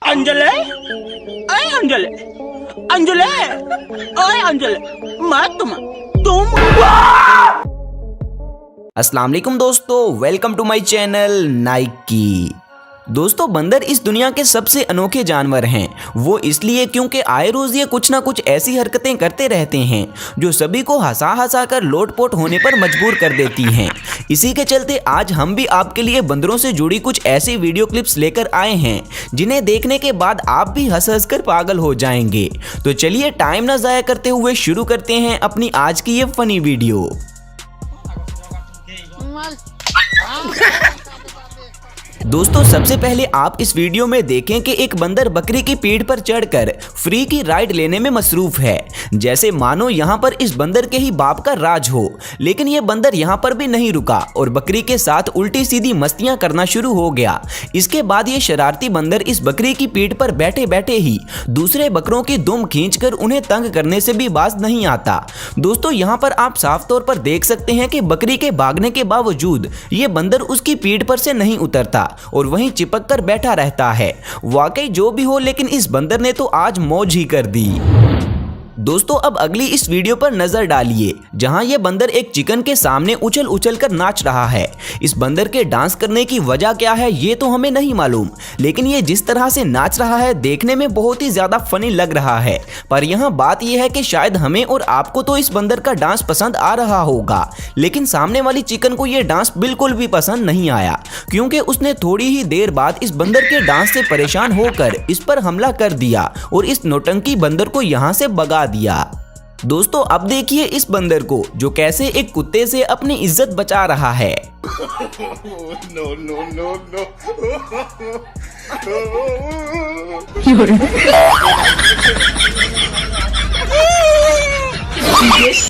अंजले, अरे अंजले, अंजले, अरे अंजले, मैं तुम अस्सलाम वालेकुम दोस्तों, welcome to my channel Nike. दोस्तों, बंदर इस दुनिया के सबसे अनोखे जानवर हैं। वो इसलिए क्योंकि आए रोज ये कुछ ना कुछ ऐसी हरकतें करते रहते हैं जो सभी को हंसा हंसा कर लोटपोट होने पर मजबूर कर देती हैं। इसी के चलते आज हम भी आपके लिए बंदरों से जुड़ी कुछ ऐसी वीडियो क्लिप्स लेकर आए हैं जिन्हें देखने के बाद आप भी हंस हंस कर पागल हो जाएंगे। तो चलिए टाइम ना ज़ाया करते हुए शुरू करते हैं अपनी आज की ये फनी वीडियो। दोस्तों, सबसे पहले आप इस वीडियो में देखें कि एक बंदर बकरी की पीठ पर चढ़कर फ्री की राइड लेने में मसरूफ है, जैसे मानो यहाँ पर इस बंदर के ही बाप का राज हो। लेकिन ये बंदर यहाँ पर भी नहीं रुका और बकरी के साथ उल्टी सीधी मस्तियां करना शुरू हो गया। इसके बाद ये शरारती बंदर इस बकरी की पीठ पर बैठे बैठे ही दूसरे बकरों की दुम खींचकर उन्हें तंग करने से भी बाज नहीं आता। दोस्तों, यहाँ पर आप साफ तौर पर देख सकते हैं कि बकरी के भागने के बावजूद ये बंदर उसकी पीठ पर से नहीं उतरता और वहीं चिपक कर बैठा रहता है। वाकई जो भी हो, लेकिन इस बंदर ने तो आज मौज ही कर दी। दोस्तों, अब अगली इस वीडियो पर नजर डालिए जहां यह बंदर एक चिकन के सामने उछल उछल कर नाच रहा है। इस बंदर के डांस करने की वजह क्या है ये तो हमें नहीं मालूम, लेकिन ये जिस तरह से नाच रहा है देखने में बहुत ही ज्यादा फनी लग रहा है। पर यहाँ बात यह है कि शायद हमें और आपको तो इस बंदर का डांस पसंद आ रहा होगा, लेकिन सामने वाली चिकन को यह डांस बिल्कुल भी पसंद नहीं आया, क्योंकि उसने थोड़ी ही देर बाद इस बंदर के डांस से परेशान होकर इस पर हमला कर दिया और इस नौटंकी बंदर को यहाँ से भगा दिया। दोस्तों, अब देखिए इस बंदर को जो कैसे एक कुत्ते से अपनी इज्जत बचा रहा है।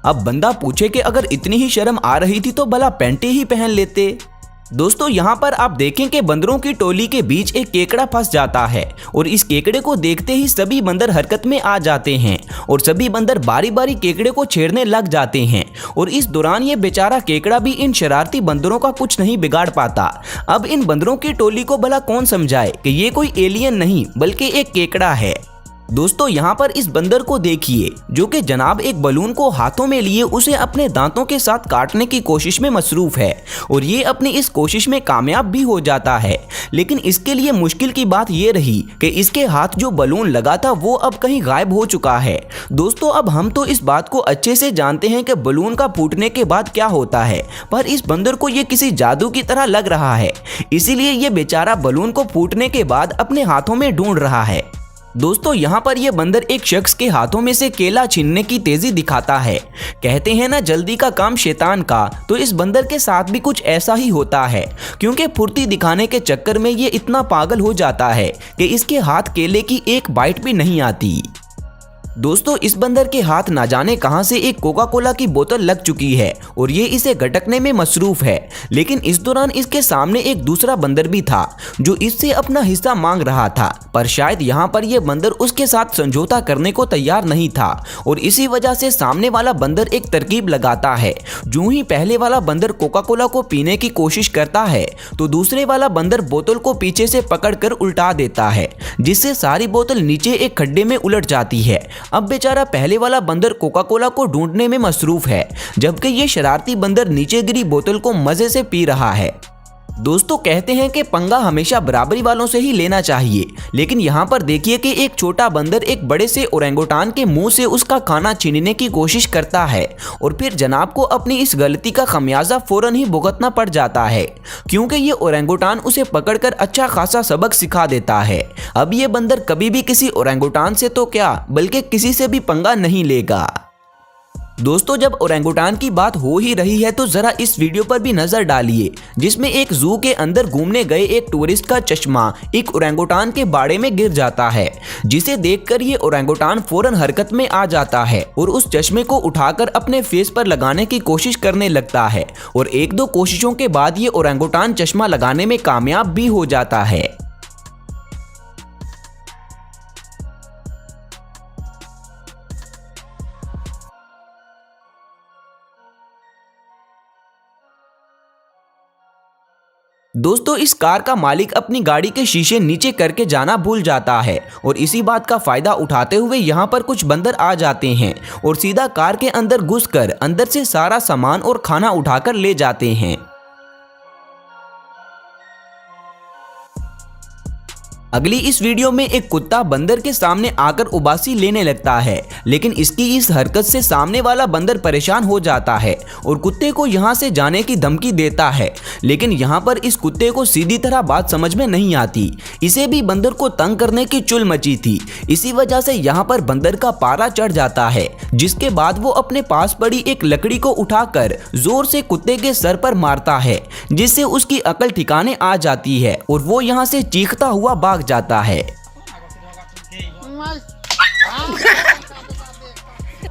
अब बंदा पूछे कि अगर इतनी ही शर्म आ रही थी तो भला पैंटी ही पहन लेते। दोस्तों, यहाँ पर आप देखें कि बंदरों की टोली के बीच एक केकड़ा फंस जाता है और इस केकड़े को देखते ही सभी बंदर हरकत में आ जाते हैं और सभी बंदर बारी बारी केकड़े को छेड़ने लग जाते हैं और इस दौरान ये बेचारा केकड़ा भी इन शरारती बंदरों का कुछ नहीं बिगाड़ पाता। अब इन बंदरों की टोली को भला कौन समझाए कि ये कोई एलियन नहीं बल्कि एक केकड़ा है। दोस्तों, यहाँ पर इस बंदर को देखिए जो कि जनाब एक बलून को हाथों में लिए उसे अपने दांतों के साथ काटने की कोशिश में मसरूफ है और ये अपनी इस कोशिश में कामयाब भी हो जाता है। लेकिन इसके लिए मुश्किल की बात ये रही कि इसके हाथ जो बलून लगा था वो अब कहीं गायब हो चुका है। दोस्तों, अब हम तो इस बात को अच्छे से जानते हैं कि बलून का फूटने के बाद क्या होता है, पर इस बंदर को ये किसी जादू की तरह लग रहा है, इसीलिए ये बेचारा बलून को फूटने के बाद अपने हाथों में ढूंढ रहा है। दोस्तों, यहाँ पर यह बंदर एक शख्स के हाथों में से केला छीनने की तेजी दिखाता है। कहते हैं ना, जल्दी का काम शैतान का, तो इस बंदर के साथ भी कुछ ऐसा ही होता है, क्योंकि फुर्ती दिखाने के चक्कर में ये इतना पागल हो जाता है कि इसके हाथ केले की एक बाइट भी नहीं आती। दोस्तों, इस बंदर के हाथ ना जाने कहां से एक कोका कोला की बोतल लग चुकी है और ये इसे गटकने में मसरूफ है। लेकिन इस दौरान इसके सामने एक दूसरा बंदर भी था जो इससे अपना हिस्सा मांग रहा था, पर शायद यहाँ पर यह बंदर उसके साथ समझौता करने को तैयार नहीं था और इसी वजह से सामने वाला बंदर एक तरकीब लगाता है। जो ही पहले वाला बंदर कोका कोला को पीने की कोशिश करता है तो दूसरे वाला बंदर बोतल को पीछे से पकड़कर उल्टा देता है, जिससे सारी बोतल नीचे एक खड्डे में उलट जाती है। अब बेचारा पहले वाला बंदर कोका कोला को ढूंढने में मसरूफ है, जबकि ये शरारती बंदर नीचे गिरी बोतल को मजे से पी रहा है। दोस्तों, कहते हैं कि पंगा हमेशा बराबरी वालों से ही लेना चाहिए, लेकिन यहाँ पर देखिए कि एक छोटा बंदर एक बड़े से ओरेंगुटान के मुंह से उसका खाना छीनने की कोशिश करता है और फिर जनाब को अपनी इस गलती का खमियाजा फौरन ही भुगतना पड़ जाता है, क्योंकि ये ओरेंगुटान उसे पकड़कर अच्छा खासा सबक सिखा देता है। अब ये बंदर कभी भी किसी ओरेंगुटान से तो क्या बल्कि किसी से भी पंगा नहीं लेगा। दोस्तों, जब ओरेंगुटान की बात हो ही रही है तो जरा इस वीडियो पर भी नजर डालिए जिसमें एक जू के अंदर घूमने गए एक टूरिस्ट का चश्मा एक ओरेंगुटान के बाड़े में गिर जाता है, जिसे देखकर ये ओरेंगुटान फौरन हरकत में आ जाता है और उस चश्मे को उठाकर अपने फेस पर लगाने की कोशिश करने लगता है और एक दो कोशिशों के बाद ये ओरेंगुटान चश्मा लगाने में कामयाब भी हो जाता है। दोस्तों इस कार का मालिक अपनी गाड़ी के शीशे नीचे करके जाना भूल जाता है और इसी बात का फायदा उठाते हुए यहाँ पर कुछ बंदर आ जाते हैं और सीधा कार के अंदर घुसकर अंदर से सारा सामान और खाना उठाकर ले जाते हैं। अगली इस वीडियो में एक कुत्ता बंदर के सामने आकर उबासी लेने लगता है, लेकिन इसकी इस हरकत से सामने वाला बंदर परेशान हो जाता है और कुत्ते को यहाँ से जाने की धमकी देता है। लेकिन यहाँ पर इस कुत्ते को सीधी तरह बात समझ में नहीं आती। इसे भी बंदर को तंग करने की चुल मची थी, इसी वजह से यहाँ पर बंदर का पारा चढ़ जाता है, जिसके बाद वो अपने पास पड़ी एक लकड़ी को उठाकर जोर से कुत्ते के सर पर मारता है, जिससे उसकी अकल ठिकाने आ जाती है और वो यहाँ से चीखता हुआ भाग जाता है।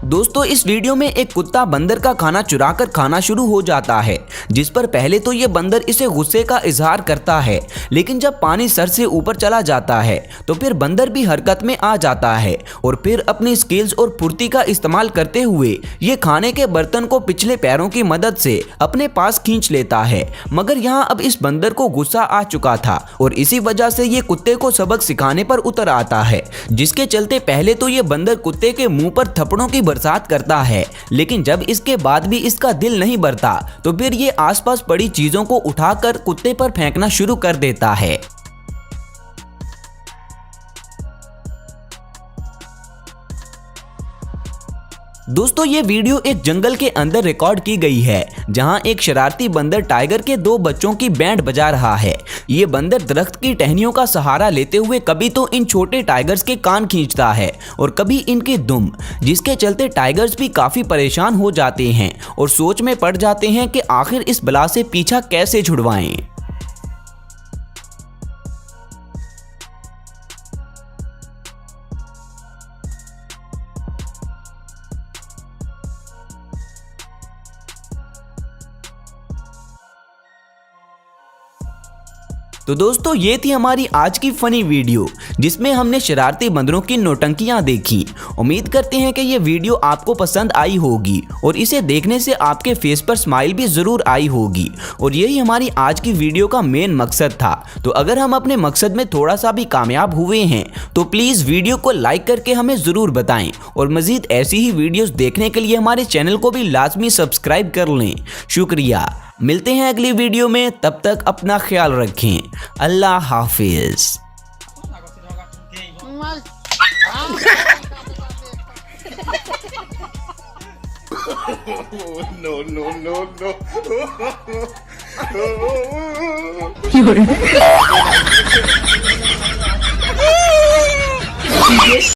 दोस्तों इस वीडियो में एक कुत्ता बंदर का खाना चुराकर खाना शुरू हो जाता है, जिस पर पहले तो ये बंदर इसे गुस्से का इजहार करता है, लेकिन जब पानी सर से ऊपर चला जाता है तो फिर बंदर भी हरकत में आ जाता है और फिर अपनी स्किल्स और फुर्ती का इस्तेमाल करते हुए ये खाने के बर्तन को पिछले पैरों की मदद से अपने पास खींच लेता है। मगर यहाँ अब इस बंदर को गुस्सा आ चुका था और इसी वजह से ये कुत्ते को सबक सिखाने पर उतर आता है, जिसके चलते पहले तो ये बंदर कुत्ते के मुंह पर थप्पड़ों की बरसात करता है, लेकिन जब इसके बाद भी इसका दिल नहीं भरता तो फिर ये आसपास पड़ी चीजों को उठाकर कुत्ते पर फेंकना शुरू कर देता है। दोस्तों ये वीडियो एक जंगल के अंदर रिकॉर्ड की गई है, जहां एक शरारती बंदर टाइगर के 2 बच्चों की बैंड बजा रहा है। ये बंदर दरख्त की टहनियों का सहारा लेते हुए कभी तो इन छोटे टाइगर्स के कान खींचता है और कभी इनकी दुम, जिसके चलते टाइगर्स भी काफी परेशान हो जाते हैं और सोच में पड़ जाते हैं कि आखिर इस बला से पीछा कैसे छुड़वाएं। तो दोस्तों ये थी हमारी आज की फनी वीडियो, जिसमें हमने शरारती बंदरों की नौटंकियां देखी। उम्मीद करते हैं कि ये वीडियो आपको पसंद आई होगी और इसे देखने से आपके फेस पर स्माइल भी जरूर आई होगी और यही हमारी आज की वीडियो का मेन मकसद था। तो अगर हम अपने मकसद में थोड़ा सा भी कामयाब हुए हैं तो प्लीज़ वीडियो को लाइक करके हमें ज़रूर बताएं और मज़ीद ऐसी ही वीडियोस देखने के लिए हमारे चैनल को भी लाजमी सब्सक्राइब कर लें। शुक्रिया। मिलते हैं अगली वीडियो में, तब तक अपना ख्याल रखें। अल्लाह हाफिज। No.